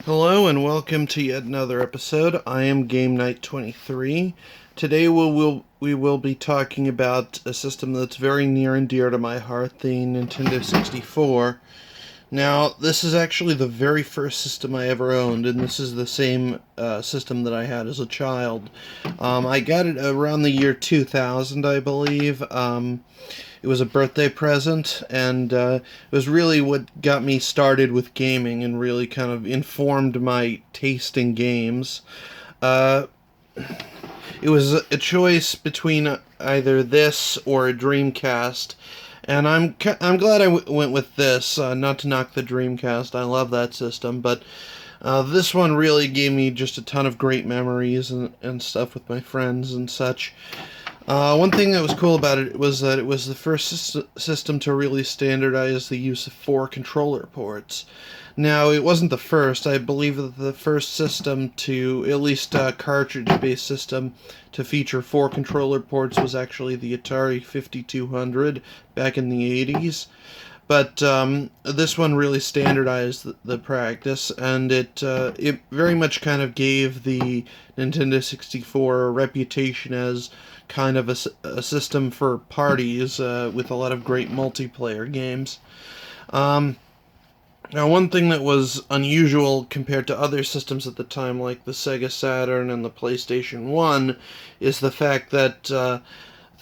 Hello and welcome to yet another episode. I am Game Night 23. Today we will be talking about a system that's very near and dear to my heart, the Nintendo 64. Now, this is actually the very first system I ever owned, and this is the same system that I had as a child. I got it around the year 2000, I believe. It was a birthday present, and it was really what got me started with gaming and really kind of informed my taste in games. Uh, it was a choice between either this or a Dreamcast, and I'm glad I went with this. Not to knock the Dreamcast, I love that system, but this one really gave me just a ton of great memories and stuff with my friends and such. One thing that was cool about it was that it was the first system to really standardize the use of 4 controller ports. Now, it wasn't the first. I believe that the first system to, at least a cartridge-based system, to feature 4 controller ports was actually the Atari 5200 back in the 80s. But this one really standardized the practice, and it very much kind of gave the Nintendo 64 a reputation as kind of a system for parties with a lot of great multiplayer games. Now, one thing that was unusual compared to other systems at the time, like the Sega Saturn and the PlayStation 1, is the fact that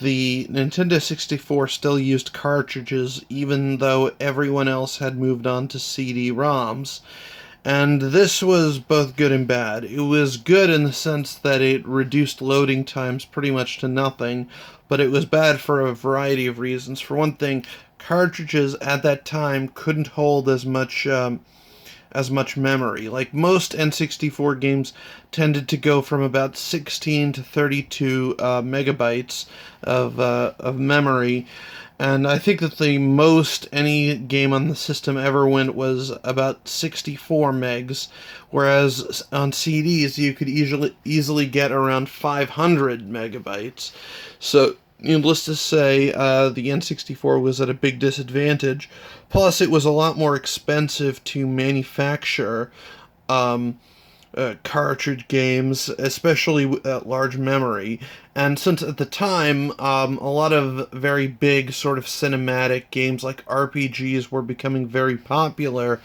the Nintendo 64 still used cartridges, even though everyone else had moved on to CD-ROMs. And this was both good and bad. It was good in the sense that it reduced loading times pretty much to nothing, but it was bad for a variety of reasons. For one thing, cartridges at that time couldn't hold as much memory. Like, most N64 games tended to go from about 16 to 32 megabytes of memory, and I think that the most any game on the system ever went was about 64 megs, whereas on CDs you could easily get around 500 megabytes. So, needless to say, the N64 was at a big disadvantage. Plus, it was a lot more expensive to manufacture cartridge games, especially at large memory. And since at the time, a lot of very big sort of cinematic games like RPGs were becoming very popular,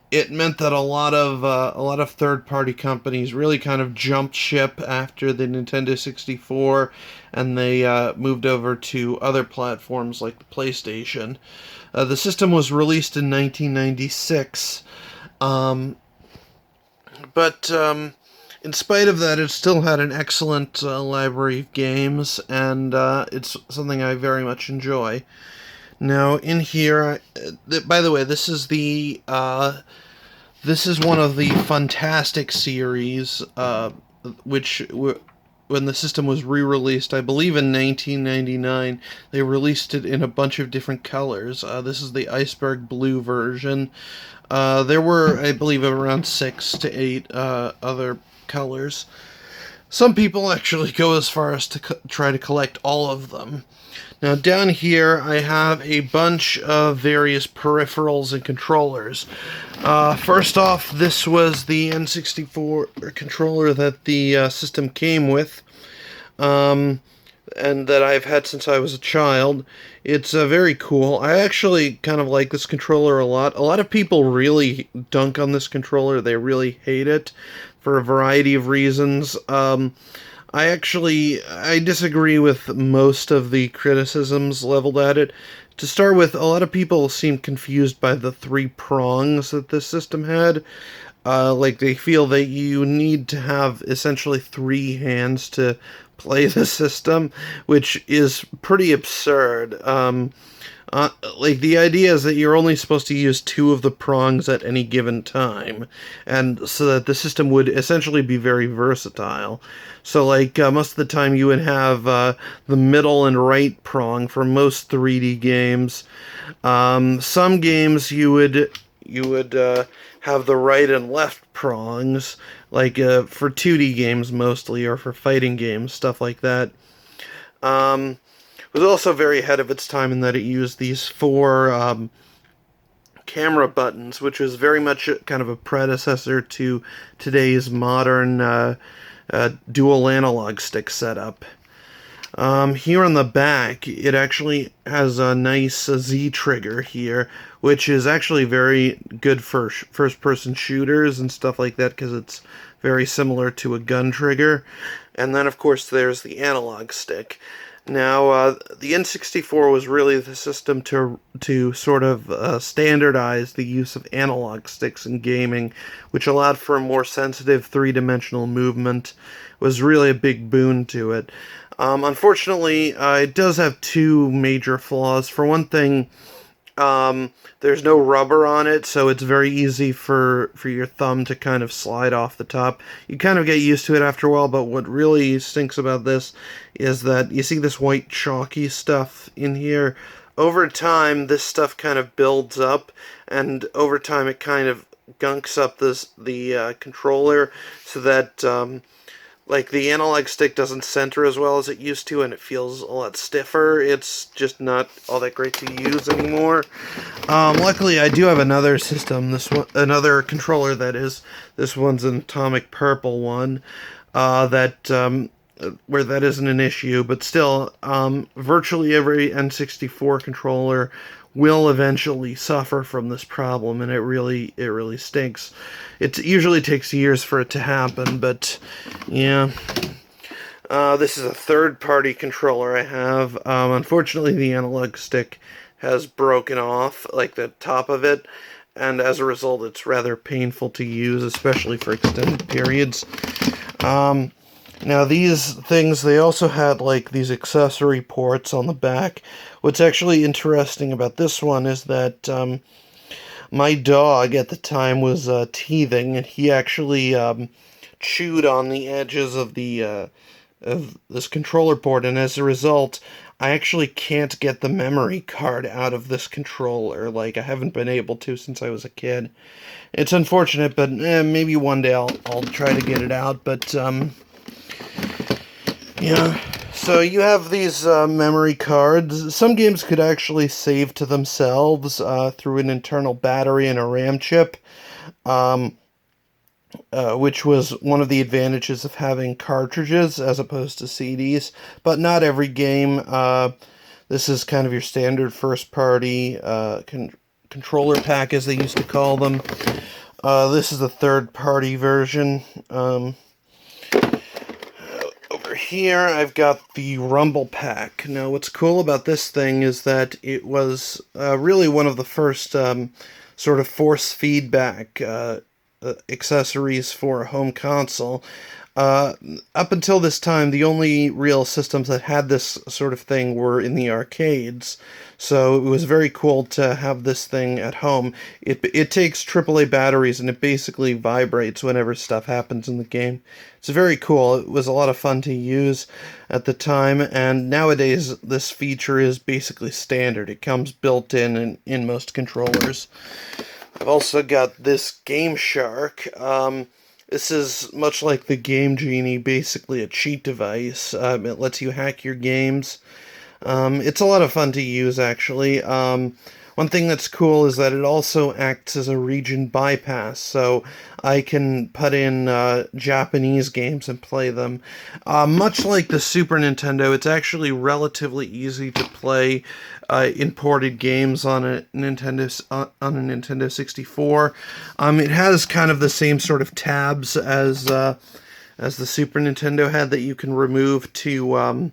it meant that a lot of third-party companies really kind of jumped ship after the Nintendo 64, and they moved over to other platforms like the PlayStation. The system was released in 1996, but in spite of that, it still had an excellent library of games, and it's something I very much enjoy. Now, in here, by the way, this is one of the Fantastic series, which when the system was re-released, I believe in 1999, they released it in a bunch of different colors. This is the iceberg blue version. There were, I believe, around 6 to 8 other colors. Some people actually go as far as to try to collect all of them. Now, down here, I have a bunch of various peripherals and controllers. First off, this was the N64 controller that the system came with, and that I've had since I was a child. It's very cool. I actually kind of like this controller a lot. A lot of people really dunk on this controller. They really hate it for a variety of reasons. I disagree with most of the criticisms leveled at it. To start with, a lot of people seem confused by the 3 prongs that this system had. Like, they feel that you need to have essentially 3 hands to play the system, which is pretty absurd. Like, the idea is that you're only supposed to use 2 of the prongs at any given time, and so that the system would essentially be very versatile. So, like, most of the time you would have the middle and right prong for most 3D games. Some games you would have the right and left prongs, like for 2D games mostly, or for fighting games, stuff like that. It was also very ahead of its time in that it used these 4 camera buttons, which was very much kind of a predecessor to today's modern dual analog stick setup. Here on the back, it actually has a nice Z trigger here, which is actually very good for first-person shooters and stuff like that, because it's very similar to a gun trigger. And then, of course, there's the analog stick. Now, the N64 was really the system to sort of standardize the use of analog sticks in gaming, which allowed for a more sensitive three-dimensional movement. It was really a big boon to it. Unfortunately, it does have two major flaws. For one thing, there's no rubber on it, so it's very easy for your thumb to kind of slide off the top. You kind of get used to it after a while, but what really stinks about this is that you see this white chalky stuff in here. Over time, this stuff kind of builds up, and over time it kind of gunks up the controller, so that like the analog stick doesn't center as well as it used to, and it feels a lot stiffer. It's just not all that great to use anymore. Luckily, I do have another system. Another controller that is. This one's an atomic purple one. Where that isn't an issue, but still, virtually every N64 controller will eventually suffer from this problem, and it really stinks. It usually takes years for it to happen, but yeah. This is a third-party controller I have. Unfortunately, the analog stick has broken off, like the top of it, and as a result, it's rather painful to use, especially for extended periods. Now these things, they also had like these accessory ports on the back. What's actually interesting about this one is that my dog at the time was teething, and he actually chewed on the edges of of this controller port, and as a result, I actually can't get the memory card out of this controller. Like, I haven't been able to since I was a kid. It's unfortunate, but maybe one day I'll try to get it out, but yeah, so you have these memory cards. Some games could actually save to themselves through an internal battery and a RAM chip, which was one of the advantages of having cartridges as opposed to CDs. But not every game. This is kind of your standard first-party controller pack, as they used to call them. This is the third-party version. Here I've got the Rumble Pack. Now what's cool about this thing is that it was really one of the first sort of force feedback accessories for a home console. Up until this time, the only real systems that had this sort of thing were in the arcades, so it was very cool to have this thing at home. It takes AAA batteries, and it basically vibrates whenever stuff happens in the game. It's very cool. It was a lot of fun to use at the time, and nowadays this feature is basically standard. It comes built in most controllers. I've also got this Game Shark. This is much like the Game Genie, basically a cheat device. It lets you hack your games. It's a lot of fun to use, actually. One thing that's cool is that it also acts as a region bypass, so I can put in Japanese games and play them. Much like the Super Nintendo, it's actually relatively easy to play imported games on a Nintendo 64. It has kind of the same sort of tabs as the Super Nintendo had that you can remove to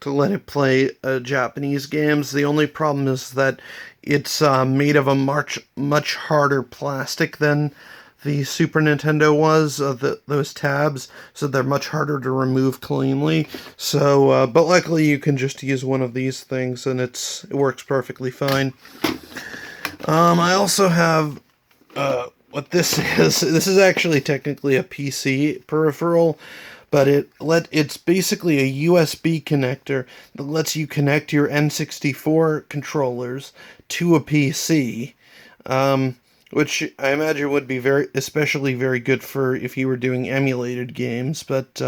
let it play Japanese games. The only problem is that it's made of a much harder plastic than the Super Nintendo was, those tabs, so they're much harder to remove cleanly. So, but luckily you can just use one of these things, and it works perfectly fine. I also have what this is. This is actually technically a PC peripheral, but it's basically a USB connector that lets you connect your N64 controllers to a PC, which I imagine would be especially very good for if you were doing emulated games. But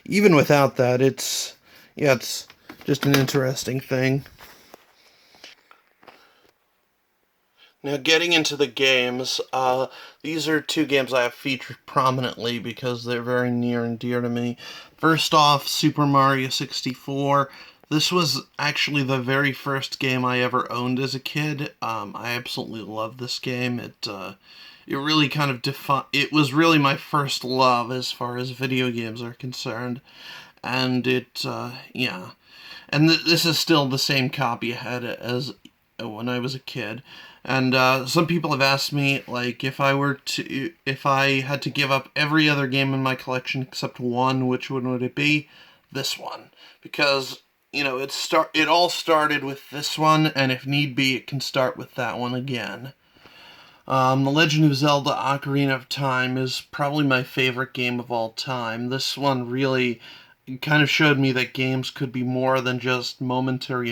even without that, it's just an interesting thing. Now, getting into the games, these are two games I have featured prominently because they're very near and dear to me. First off, Super Mario 64. This was actually the very first game I ever owned as a kid. I absolutely love this game. It really kind of it was really my first love as far as video games are concerned. And yeah. And this is still the same copy I had as when I was a kid. And some people have asked me, like, if I had to give up every other game in my collection except one, which one would it be? This one, because it all started with this one, and if need be, it can start with that one again. The Legend of Zelda: Ocarina of Time is probably my favorite game of all time. This one really kind of showed me that games could be more than just momentary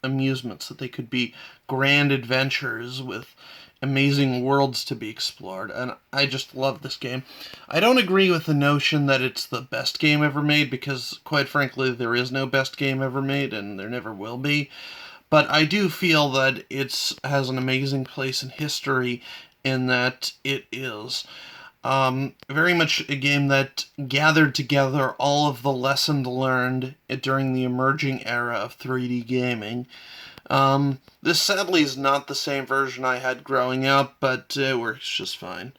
amusements, that they could be grand adventures with amazing worlds to be explored, and I just love this game. I don't agree with the notion that it's the best game ever made, because, quite frankly, there is no best game ever made, and there never will be. But I do feel that it has an amazing place in history in that it is very much a game that gathered together all of the lessons learned during the emerging era of 3D gaming. This sadly is not the same version I had growing up, but it works just fine.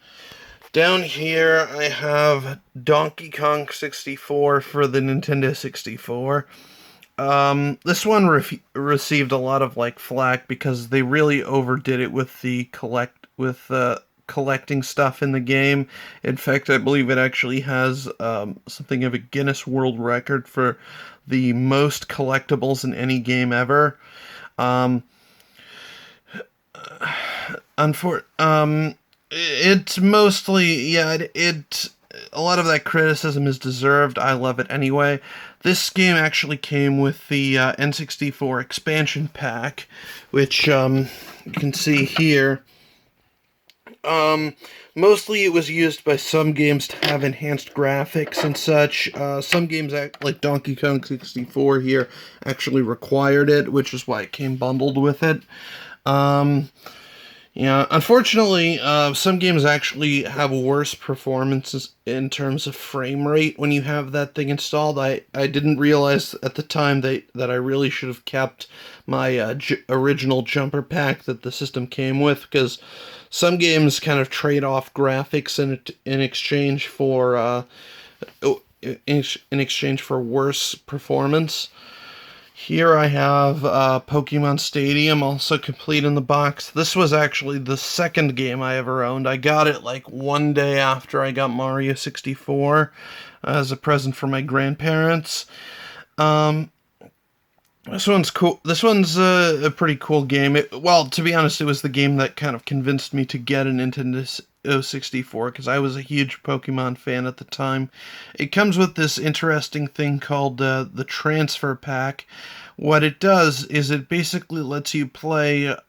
Down here I have Donkey Kong 64 for the Nintendo 64. This one received a lot of flack because they really overdid it with the collecting stuff in the game. In fact, I believe it actually has something of a Guinness World Record for the most collectibles in any game ever. It's mostly, a lot of that criticism is deserved. I love it anyway. This game actually came with the N64 Expansion Pack, which you can see here. Mostly it was used by some games to have enhanced graphics and such. Some games, like Donkey Kong 64 here, actually required it, which is why it came bundled with it. Unfortunately, some games actually have worse performances in terms of frame rate when you have that thing installed. I didn't realize at the time that I really should have kept my original jumper pack that the system came with, because some games kind of trade off graphics in exchange for worse performance. Here I have Pokemon Stadium, also complete in the box. This was actually the second game I ever owned. I got it one day after I got Mario 64 as a present for my grandparents. This one's cool. This one's a pretty cool game. To be honest, it was the game that kind of convinced me to get a Nintendo 64, because I was a huge Pokemon fan at the time. It comes with this interesting thing called the Transfer Pack. What it does is it basically lets you play, it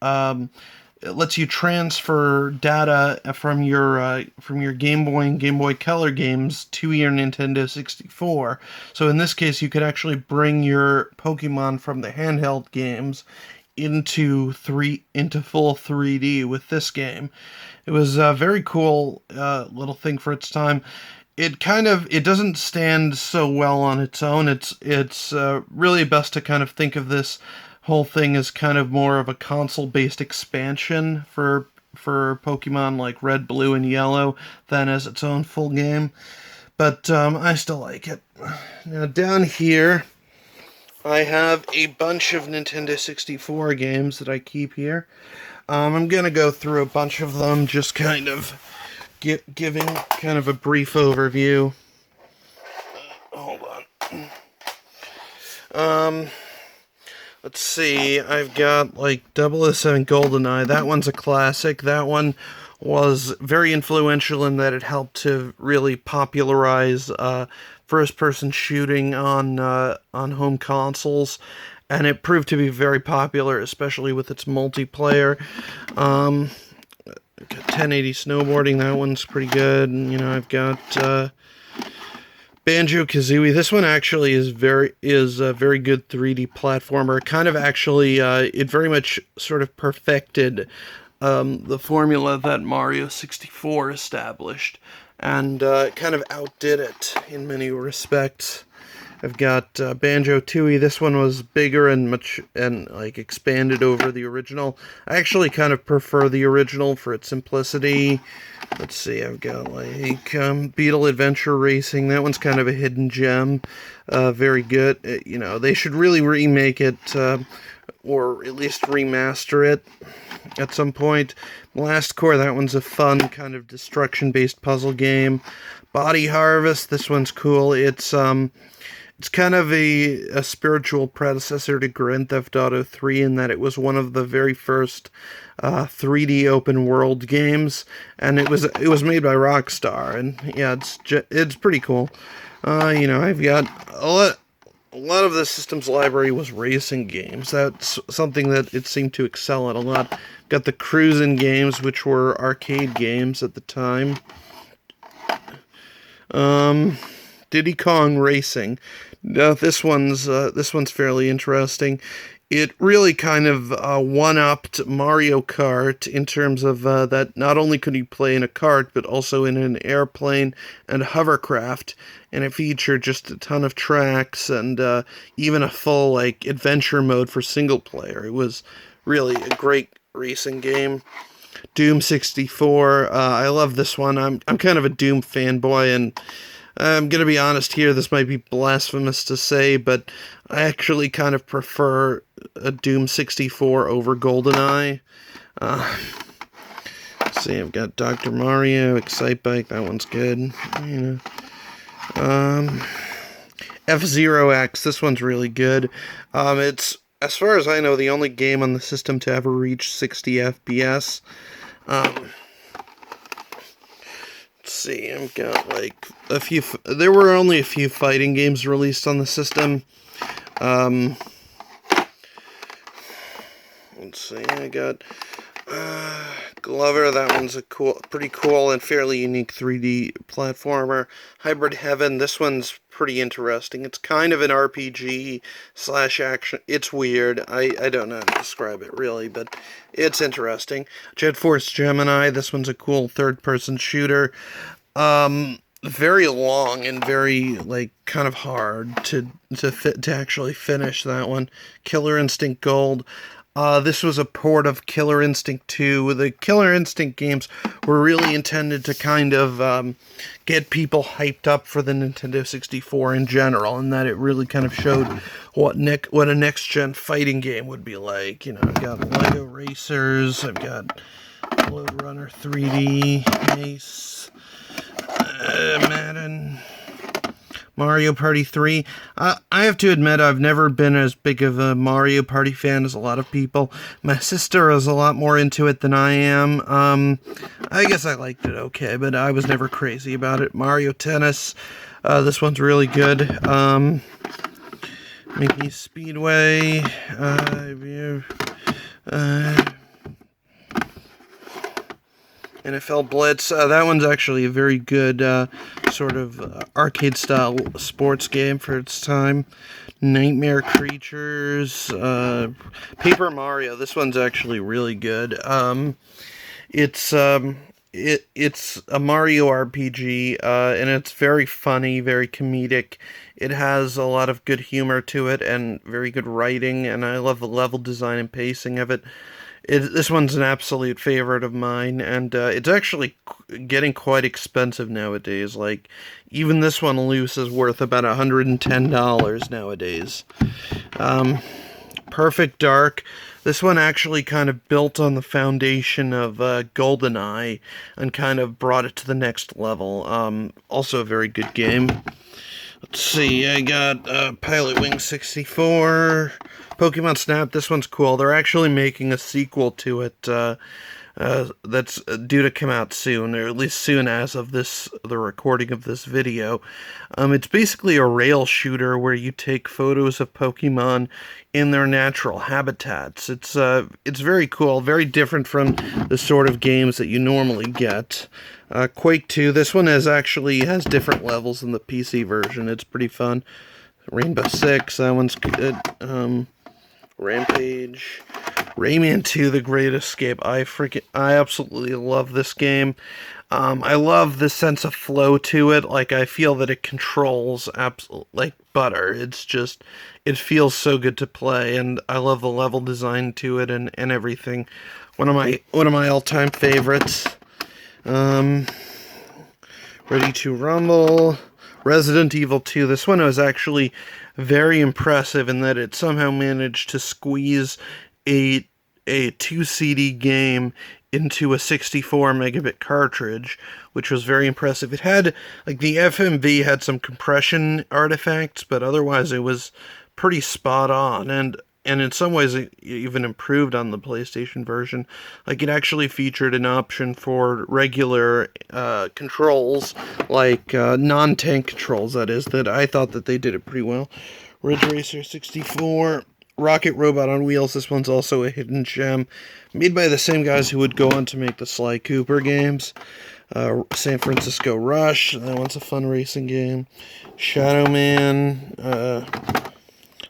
lets you transfer data from your Game Boy and Game Boy Color games to your Nintendo 64. So in this case, you could actually bring your Pokemon from the handheld games into full 3D with this game. It was a very cool little thing for its time. It doesn't stand so well on its own. It's really best to kind of think of this whole thing as kind of more of a console-based expansion for Pokemon like Red, Blue, and Yellow than as its own full game. But I still like it. Now down here, I have a bunch of Nintendo 64 games that I keep here. I'm going to go through a bunch of them, just kind of giving kind of a brief overview. Hold on. Let's see, I've got 007 GoldenEye. That one's a classic. That one was very influential in that it helped to really popularize first-person shooting on home consoles, and it proved to be very popular, especially with its multiplayer. 1080 Snowboarding, that one's pretty good. And, I've got Banjo-Kazooie. This one actually is a very good 3D platformer. Kind of actually, it very much sort of perfected the formula that Mario 64 established, and kind of outdid it in many respects. I've got Banjo-Kazooie. This one was bigger and like expanded over the original. I actually kind of prefer the original for its simplicity. Let's see, I've got like Beetle Adventure Racing. That one's kind of a hidden gem. Very good. You know, they should really remake it, or at least remaster it at some point. Last Core, that one's a fun kind of destruction-based puzzle game. Body Harvest, this one's cool. It's kind of a spiritual predecessor to Grand Theft Auto 3 in that it was one of the very first 3D open world games, and it was made by Rockstar, and yeah, it's pretty cool. You know, I've got a lot of the system's library was racing games. That's something that it seemed to excel at a lot. Got the cruising games, which were arcade games at the time. Diddy Kong Racing. This one's fairly interesting. It really kind of one-upped Mario Kart in terms of that not only could you play in a kart, but also in an airplane and hovercraft, and it featured just a ton of tracks and even a full like adventure mode for single player. It was really a great racing game. Doom 64. I love this one. I'm kind of a Doom fanboy, and I'm going to be honest here, this might be blasphemous to say, but I actually kind of prefer a Doom 64 over GoldenEye. Let's see, I've got Dr. Mario, Excitebike, that one's good. You know. F-Zero X, this one's really good. It's, as far as I know, the only game on the system to ever reach 60 FPS. Let's see, I've got like a few, there were only a few fighting games released on the system. Let's see, I got Glover, that one's a pretty cool and fairly unique 3D platformer. Hybrid Heaven, this one's pretty interesting. It's kind of an RPG / action. It's weird. I don't know how to describe it really, but it's interesting. Jet Force Gemini, this one's a cool third-person shooter. Very long and very like kind of hard to actually finish that one. Killer Instinct Gold. This was a port of Killer Instinct 2. The Killer Instinct games were really intended to kind of get people hyped up for the Nintendo 64 in general, and that it really kind of showed what a next-gen fighting game would be like. You know, I've got Lego Racers, I've got Lode Runner 3D, Mace, Madden, Mario Party 3. I have to admit, I've never been as big of a Mario Party fan as a lot of people. My sister is a lot more into it than I am. I guess I liked it okay, but I was never crazy about it. Mario Tennis. This one's really good. Mickey Speedway. NFL Blitz. That one's actually a very good sort of arcade-style sports game for its time. Nightmare Creatures. Paper Mario. This one's actually really good. It's a Mario RPG, and it's very funny, very comedic. It has a lot of good humor to it and very good writing, and I love the level design and pacing of it. This one's an absolute favorite of mine, and it's actually getting quite expensive nowadays. Like, even this one loose is worth about $110 nowadays. Perfect Dark. This one actually kind of built on the foundation of GoldenEye and kind of brought it to the next level. Also a very good game. Let's see, I got Pilotwing 64, Pokemon Snap. This one's cool. They're actually making a sequel to it that's due to come out soon, or at least soon as of the recording of this video. It's basically a rail shooter where you take photos of Pokemon in their natural habitats. It's very cool, very different from the sort of games that you normally get. Quake II, this one has different levels than the PC version. It's pretty fun. Rainbow Six, that one's good. Rampage. Rayman 2, The Great Escape. I absolutely love this game. I love the sense of flow to it. Like, I feel that it controls like butter. It feels so good to play, and I love the level design to it and everything. One of my all-time favorites. Ready to Rumble. Resident Evil 2. This one was actually very impressive in that it somehow managed to squeeze a 2 CD game into a 64 megabit cartridge, which was very impressive. It had, like, the FMV had some compression artifacts, but otherwise it was pretty spot on, and in some ways it even improved on the PlayStation version. Like, it actually featured an option for regular controls, like non-tank controls, that I thought that they did it pretty well. Ridge Racer 64, Rocket Robot on Wheels. This one's also a hidden gem, made by the same guys who would go on to make the Sly Cooper games. San Francisco Rush, that one's a fun racing game. Shadow Man,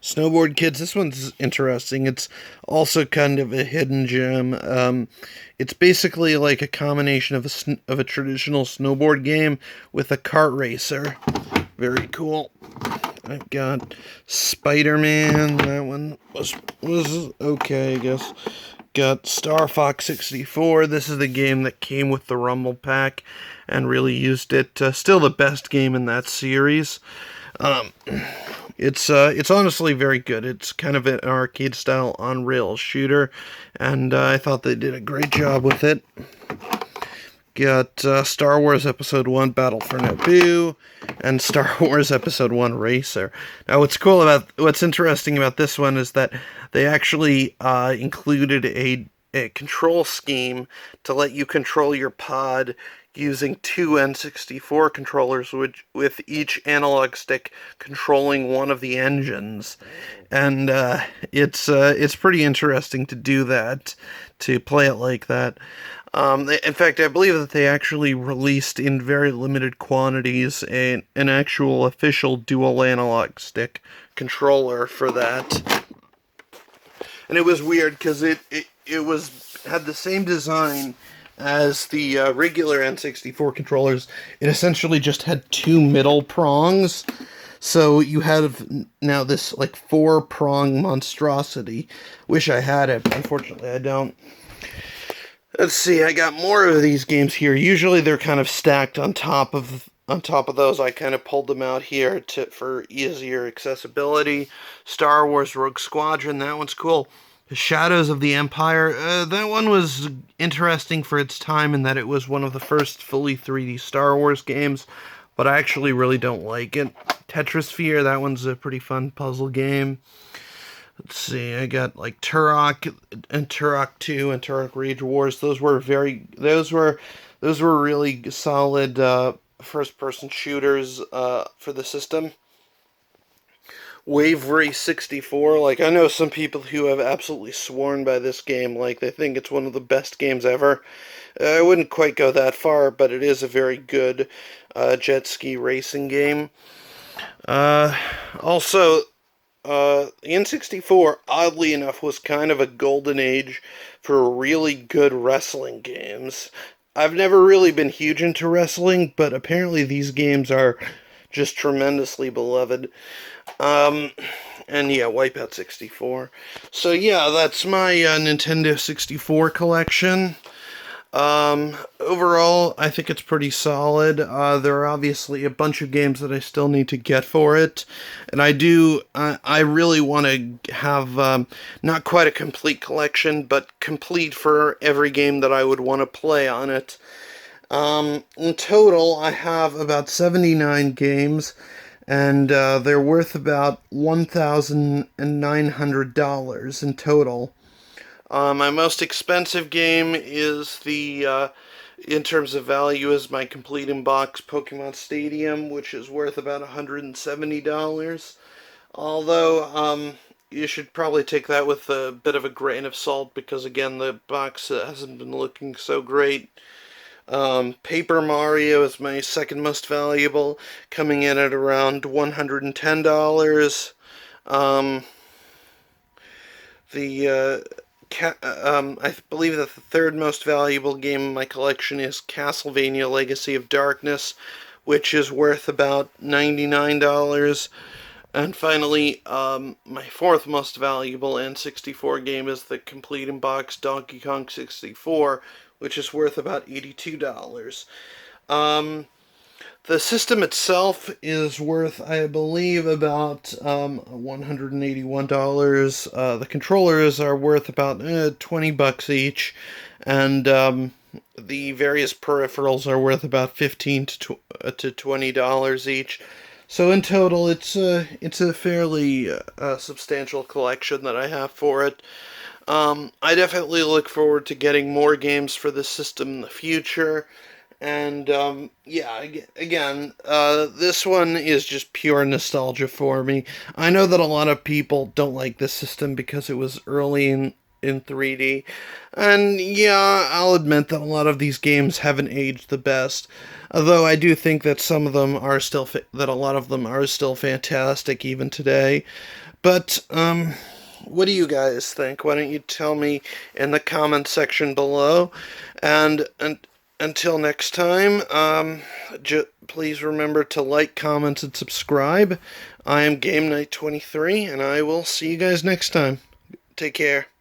Snowboard Kids, this one's interesting. It's also kind of a hidden gem. It's basically like a combination of a traditional snowboard game with a kart racer. Very cool. I've got Spider-Man. That one was okay, I guess. Got Star Fox 64. This is the game that came with the Rumble Pack and really used it. Still the best game in that series. It's honestly very good. It's kind of an arcade-style on-rails shooter, and I thought they did a great job with it. Got Star Wars Episode 1 Battle for Naboo and Star Wars Episode 1 Racer. Now, what's interesting about this one is that they actually included a control scheme to let you control your pod using two N64 controllers, with each analog stick controlling one of the engines. And it's pretty interesting to do that, to play it like that. In fact, I believe that they actually released in very limited quantities an actual official dual analog stick controller for that. And it was weird because it had the same design as the regular N64 controllers. It essentially just had two middle prongs. So you have now this like 4-prong monstrosity. Wish I had it, but unfortunately I don't. Let's see, I got more of these games here. Usually they're kind of stacked on top of those. I kind of pulled them out here for easier accessibility. Star Wars Rogue Squadron, that one's cool. The Shadows of the Empire, that one was interesting for its time in that it was one of the first fully 3D Star Wars games, but I actually really don't like it. Tetrasphere, that one's a pretty fun puzzle game. Let's see, I got like Turok and Turok 2 and Turok Rage Wars. Those were really solid first-person shooters for the system. Wave Race 64, like, I know some people who have absolutely sworn by this game, like, they think it's one of the best games ever. I wouldn't quite go that far, but it is a very good jet ski racing game. Also, the N64, oddly enough, was kind of a golden age for really good wrestling games. I've never really been huge into wrestling, but apparently these games are just tremendously beloved. And yeah, Wipeout 64. So yeah, that's my Nintendo 64 collection. Overall, I think it's pretty solid. There are obviously a bunch of games that I still need to get for it. And I really want to have, not quite a complete collection, but complete for every game that I would want to play on it. In total, I have about 79 games, and they're worth about $1,900 in total. My most expensive game is in terms of value, is my complete in-box Pokemon Stadium, which is worth about $170. Although, you should probably take that with a bit of a grain of salt, because again, the box hasn't been looking so great. Paper Mario is my second most valuable, coming in at around $110. The I believe that the third most valuable game in my collection is Castlevania Legacy of Darkness, which is worth about $99. And finally, my fourth most valuable N64 game is the complete in-box Donkey Kong 64, which is worth about $82. The system itself is worth, I believe, about $181. The controllers are worth about $20 each, and the various peripherals are worth about $15 to $20 each. So in total, it's a fairly substantial collection that I have for it. I definitely look forward to getting more games for this system in the future. And, yeah, again, this one is just pure nostalgia for me. I know that a lot of people don't like this system because it was early in 3D. And, yeah, I'll admit that a lot of these games haven't aged the best. Although I do think that some of them are still, that a lot of them are still fantastic even today. But, what do you guys think? Why don't you tell me in the comment section below? And until next time, please remember to like, comment, and subscribe. I am Game Night 23, and I will see you guys next time. Take care.